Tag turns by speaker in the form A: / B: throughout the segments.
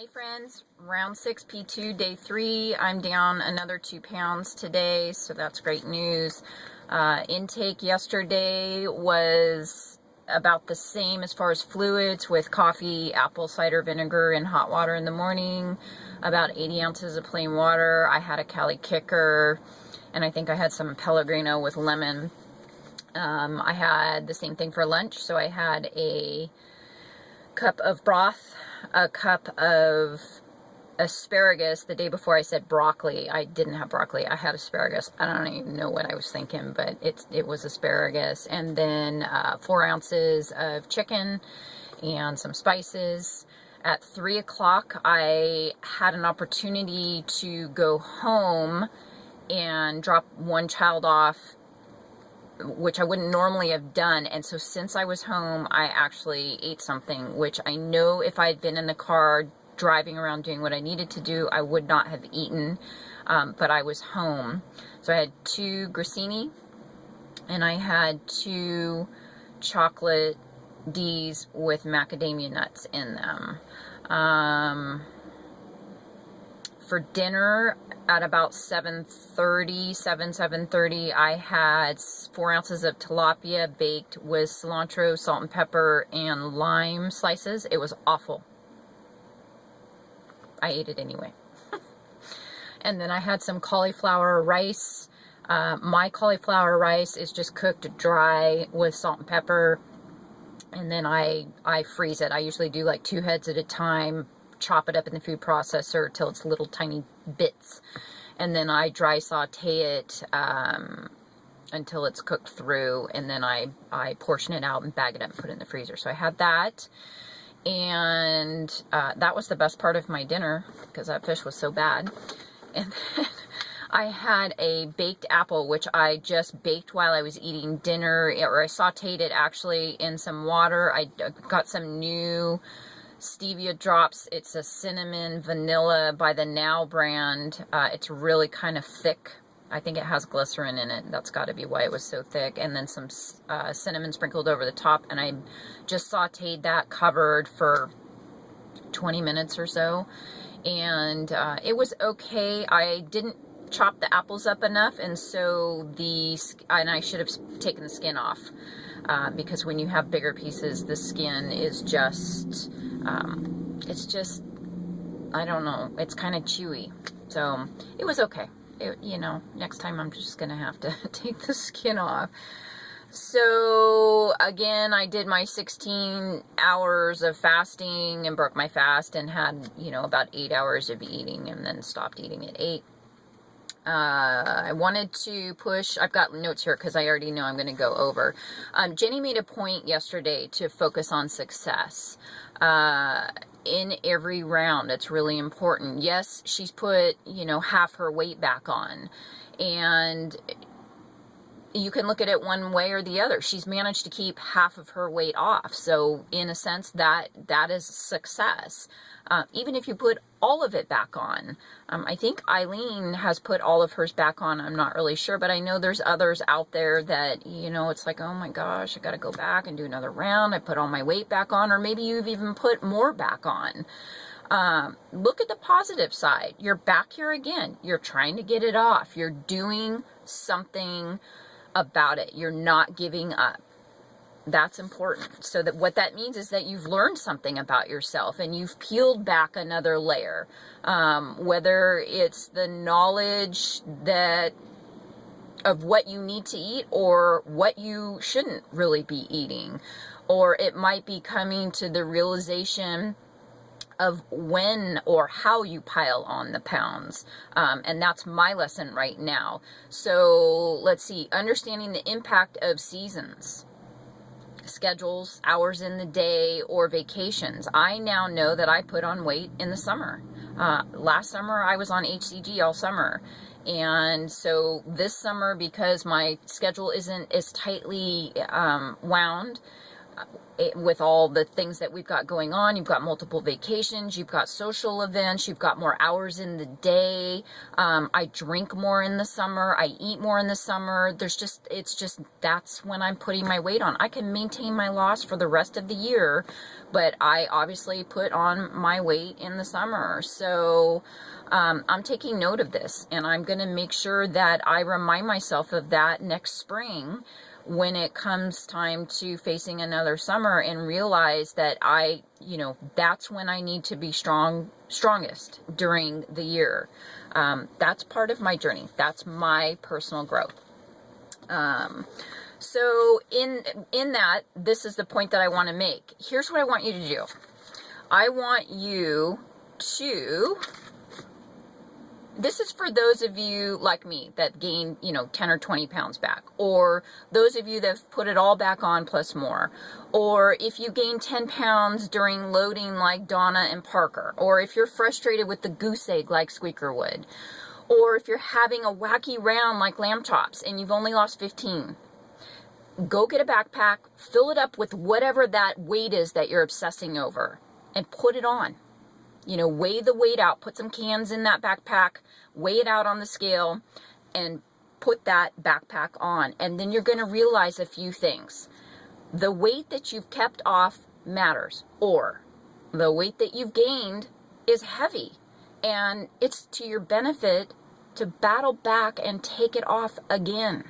A: Hey friends, R6P2D3 day 3. I'm down another 2 pounds today, so that's great news. Intake yesterday was about the same as far as fluids, with coffee, apple cider vinegar, and hot water in the morning. About 80 ounces of plain water. I had a Cali Kicker, and I think I had some Pellegrino with lemon. I had the same thing for lunch, so I had a cup of broth, a cup of asparagus. The day before I said broccoli. I didn't have broccoli. I had asparagus. I don't even know what I was thinking, but it was asparagus. And then 4 ounces of chicken and some spices. At 3 o'clock, I had an opportunity to go home and drop one child off, which I wouldn't normally have done. And so since I was home, I actually ate something, which I know if I had been in the car driving around doing what I needed to do, I would not have eaten, but I was home. So I had 2 grissini, and I had 2 chocolate D's with macadamia nuts in them. For dinner at about 7:30, I had 4 ounces of tilapia baked with cilantro, salt and pepper, and lime slices. It was awful. I ate it anyway. And then I had some cauliflower rice. My cauliflower rice is just cooked dry with salt and pepper, and then I freeze it. I usually do like 2 heads at a time, chop it up in the food processor till it's little tiny bits, and then I dry saute it until it's cooked through, and then I portion it out and bag it up and put it in the freezer. So I had that, and that was the best part of my dinner because that fish was so bad. And then I had a baked apple, which I just baked while I was eating dinner, or I sauteed it actually in some water. I got some new stevia drops. It's a cinnamon vanilla by the Now brand. It's really kind of thick. I think it has glycerin in it. That's got to be why it was so thick. And then some cinnamon sprinkled over the top. And I just sauteed that covered for 20 minutes or so. And it was okay. I didn't chop the apples up enough, and so I should have taken the skin off, because when you have bigger pieces, the skin is just it's just, I don't know, it's kind of chewy. So it was okay. You know, next time I'm just gonna have to take the skin off. So again, I did my 16 hours of fasting and broke my fast, and had, you know, about 8 hours of eating, and then stopped eating at 8. I wanted to push, I've got notes here because I already know I'm going to go over. Jenny made a point yesterday to focus on success in every round. It's really important. Yes, she's put, you know, half her weight back on, and you can look at it one way or the other. She's managed to keep half of her weight off. So in a sense, that is success. Even if you put all of it back on. I think Eileen has put all of hers back on. I'm not really sure, but I know there's others out there that, you know, it's like, oh my gosh, I got to go back and do another round. I put all my weight back on, or maybe you've even put more back on. Look at the positive side. You're back here again. You're trying to get it off. You're doing something about it. You're not giving up. That's important. So that what that means is that you've learned something about yourself, and you've peeled back another layer. Whether it's the knowledge of what you need to eat, or what you shouldn't really be eating, or it might be coming to the realization of when or how you pile on the pounds. And that's my lesson right now. So let's see, understanding the impact of seasons, schedules, hours in the day, or vacations. I now know that I put on weight in the summer. Last summer I was on HCG all summer. And so this summer, because my schedule isn't as tightly wound, with all the things that we've got going on. You've got multiple vacations, you've got social events, you've got more hours in the day. I drink more in the summer, I eat more in the summer. That's when I'm putting my weight on. I can maintain my loss for the rest of the year, but I obviously put on my weight in the summer. So I'm taking note of this, and I'm going to make sure that I remind myself of that next spring when it comes time to facing another summer, and realize that that's when I need to be strongest during the year. That's part of my journey. That's my personal growth. So in that, this is the point that I want to make. Here's what I want you to do. I want you to, this is for those of you like me that gained, 10 or 20 pounds back, or those of you that have put it all back on plus more, or if you gain 10 pounds during loading like Donna and Parker, or if you're frustrated with the goose egg like Squeaker would, or if you're having a wacky round like Lamb Chops and you've only lost 15. Go get a backpack, fill it up with whatever that weight is that you're obsessing over, and put it on. Weigh the weight out, put some cans in that backpack, weigh it out on the scale, and put that backpack on. And then you're going to realize a few things. The weight that you've kept off matters, or the weight that you've gained is heavy, and it's to your benefit to battle back and take it off again.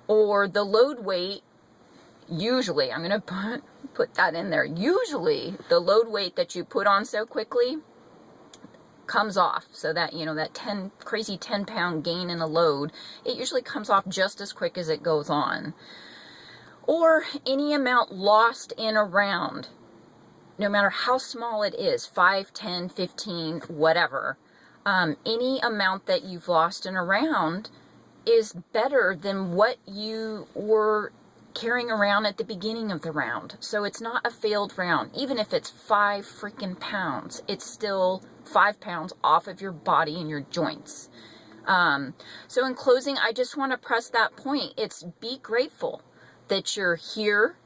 A: Or the load weight, usually, I'm going to put that in there. Usually, the load weight that you put on so quickly comes off. So that, that crazy 10-pound gain in a load, it usually comes off just as quick as it goes on. Or any amount lost in a round, no matter how small it is, 5, 10, 15, whatever, any amount that you've lost in a round is better than what you were carrying around at the beginning of the round. So it's not a failed round. Even if it's 5 freaking pounds, it's still 5 pounds off of your body and your joints. So in closing, I just want to press that point. It's be grateful that you're here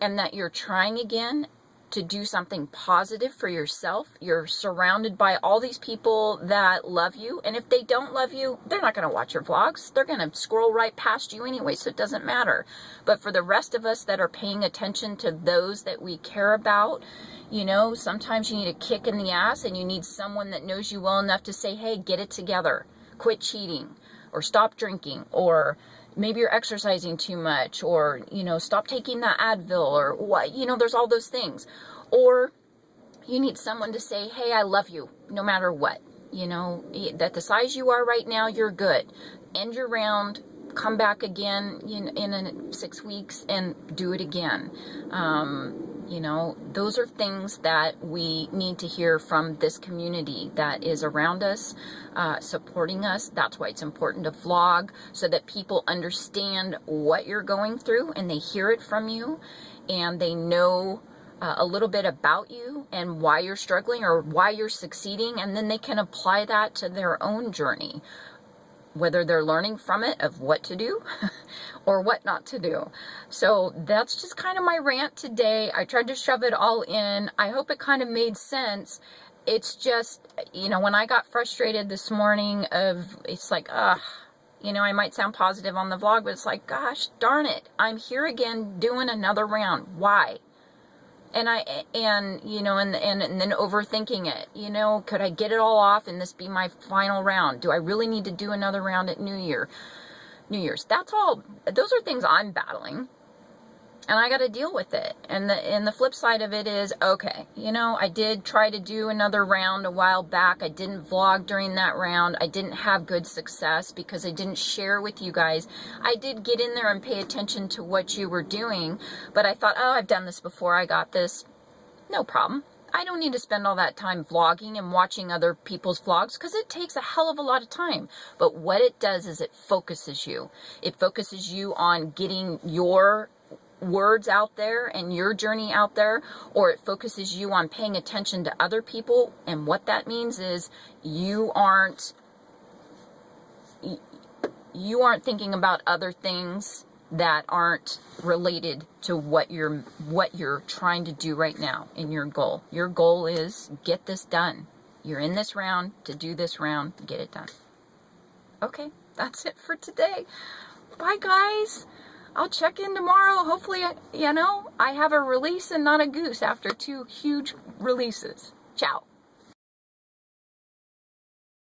A: and that you're trying again to do something positive for yourself. You're surrounded by all these people that love you, and if they don't love you, they're not going to watch your vlogs. They're going to scroll right past you anyway, so it doesn't matter. But for the rest of us that are paying attention to those that we care about, sometimes you need a kick in the ass, and you need someone that knows you well enough to say, hey, get it together, quit cheating, or stop drinking, or maybe you're exercising too much, or, stop taking that Advil, or what, there's all those things. Or you need someone to say, hey, I love you, no matter what. That the size you are right now, you're good. End your round, come back again in 6 weeks and do it again. Those are things that we need to hear from this community that is around us, supporting us. That's why it's important to vlog, so that people understand what you're going through and they hear it from you, and they know a little bit about you and why you're struggling or why you're succeeding, and then they can apply that to their own journey, whether they're learning from it of what to do or what not to do. So that's just kind of my rant today. I tried to shove it all in. I hope it kind of made sense. It's just, when I got frustrated this morning it's like, I might sound positive on the vlog, but it's like, gosh darn it, I'm here again doing another round. Why? And then overthinking it, could I get it all off and this be my final round? Do I really need to do another round at New Year's? That's all. Those are things I'm battling, and I got to deal with it. And the flip side of it is, okay, I did try to do another round a while back. I didn't vlog during that round. I didn't have good success because I didn't share with you guys. I did get in there and pay attention to what you were doing, but I thought, oh, I've done this before. I got this. No problem. I don't need to spend all that time vlogging and watching other people's vlogs, because it takes a hell of a lot of time. But what it does is it focuses you. It focuses you on getting your words out there and your journey out there, or it focuses you on paying attention to other people. And what that means is you aren't thinking about other things that aren't related to what you're trying to do right now in your goal. Your goal is get this done. You're in this round to do this round, get it done. Okay, that's it for today. Bye, guys. I'll check in tomorrow. Hopefully, I have a release and not a goose after 2 huge releases. Ciao.